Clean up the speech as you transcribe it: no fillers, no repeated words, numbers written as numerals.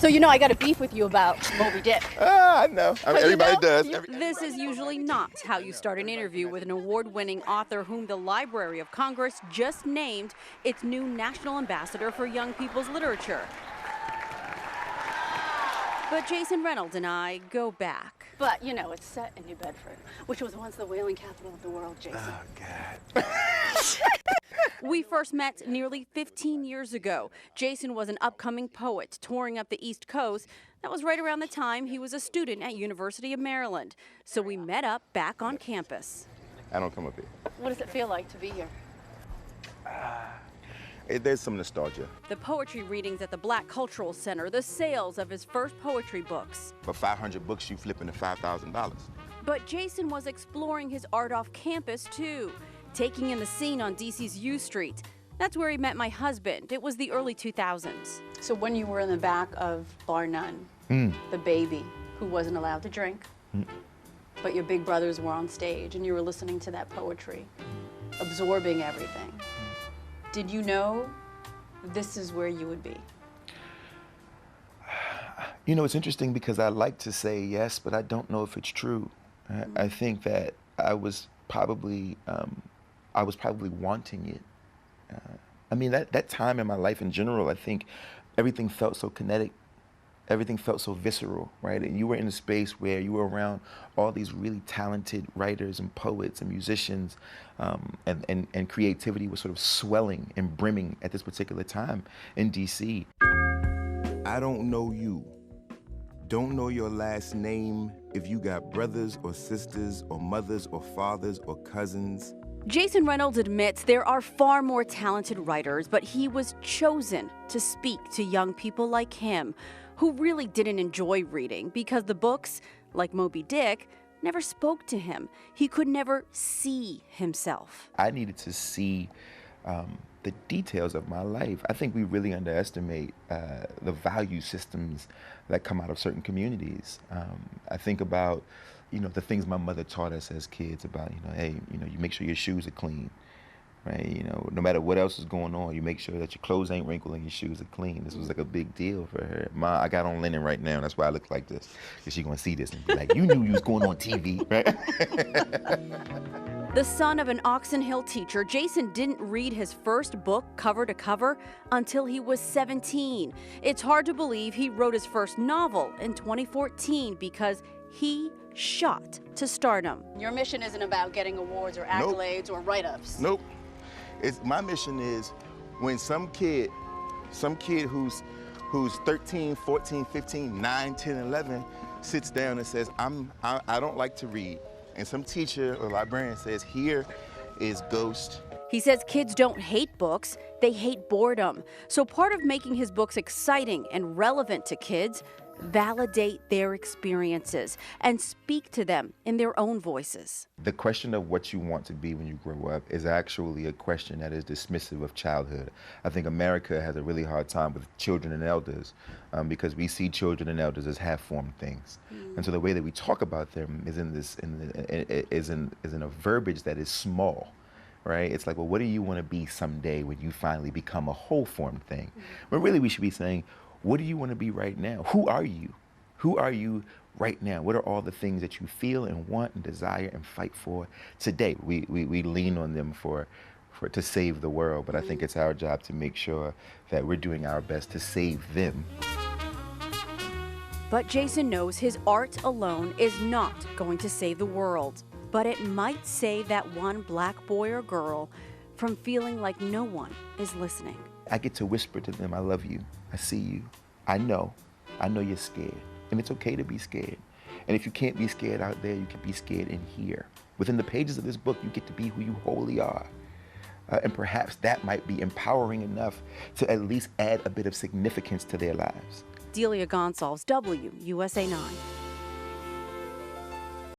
So you know I got a beef with you about Moby Dick. I know. I mean, everybody does. This is usually not how you start an interview with an award-winning author whom the Library of Congress just named its new National Ambassador for Young People's Literature. But Jason Reynolds and I go back. But, you know, it's set in New Bedford, which was once the whaling capital of the world, Jason. Oh, God. We first met nearly 15 years ago. Jason was an upcoming poet touring up the East Coast. That was right around the time he was a student at University of Maryland. So we met up back on campus. I don't come up here. What does it feel like to be here? There's some nostalgia. The poetry readings at the Black Cultural Center, the sales of his first poetry books. For 500 books, you flip into $5,000. But Jason was exploring his art off campus too, taking in the scene on DC's U Street. That's where he met my husband. It was the early 2000s. So when you were in the back of Bar None, the baby who wasn't allowed to drink, but your big brothers were on stage and you were listening to that poetry, absorbing everything. Did you know this is where you would be? You know, it's interesting because I like to say yes, but I don't know if it's true. I think that I was probably wanting it. I mean, that time in my life in general, I think everything felt so kinetic. Everything felt so visceral, right? And you were in a space where you were around all these really talented writers and poets and musicians, and creativity was sort of swelling and brimming at this particular time in DC. I don't know you. Don't know your last name, if you got brothers or sisters or mothers or fathers or cousins. Jason Reynolds admits there are far more talented writers, but he was chosen to speak to young people like him who really didn't enjoy reading because the books, like Moby Dick, never spoke to him. He could never see himself. I needed to see the details of my life. I think we really underestimate the value systems that come out of certain communities. I think about, you know, the things my mother taught us as kids about, you know, hey, you know, you make sure your shoes are clean, right? You know, no matter what else is going on, you make sure that your clothes ain't wrinkled and your shoes are clean. This was like a big deal for her. Ma, I got on linen right now, that's why I look like this. Because she's gonna see this and be like, you knew you was going on TV, right? The son of an Oxon Hill teacher, Jason didn't read his first book cover to cover until he was 17. It's hard to believe he wrote his first novel in 2014 because he shot to stardom. Your mission isn't about getting awards or accolades or write-ups. Nope. My mission is when some kid who's 13, 14, 15, 9, 10, 11 sits down and says, I don't like to read. And some teacher or librarian says, here is Ghost. He says kids don't hate books, they hate boredom. So part of making his books exciting and relevant to kids, validate their experiences and speak to them in their own voices. The question of what you want to be when you grow up is actually a question that is dismissive of childhood. I think America has a really hard time with children and elders because we see children and elders as half-formed things. And so the way that we talk about them is in a verbiage that is small. Right? It's like, well, what do you want to be someday when you finally become a whole-formed thing? But really we should be saying, what do you want to be right now? Who are you? Who are you right now? What are all the things that you feel and want and desire and fight for today? We lean on them to save the world, but I think it's our job to make sure that we're doing our best to save them. But Jason knows his art alone is not going to save the world, but it might save that one black boy or girl from feeling like no one is listening. I get to whisper to them, I love you, I see you, I know you're scared, and it's okay to be scared. And if you can't be scared out there, you can be scared in here. Within the pages of this book, you get to be who you wholly are. And perhaps that might be empowering enough to at least add a bit of significance to their lives. Delia Gonçalves, WUSA 9.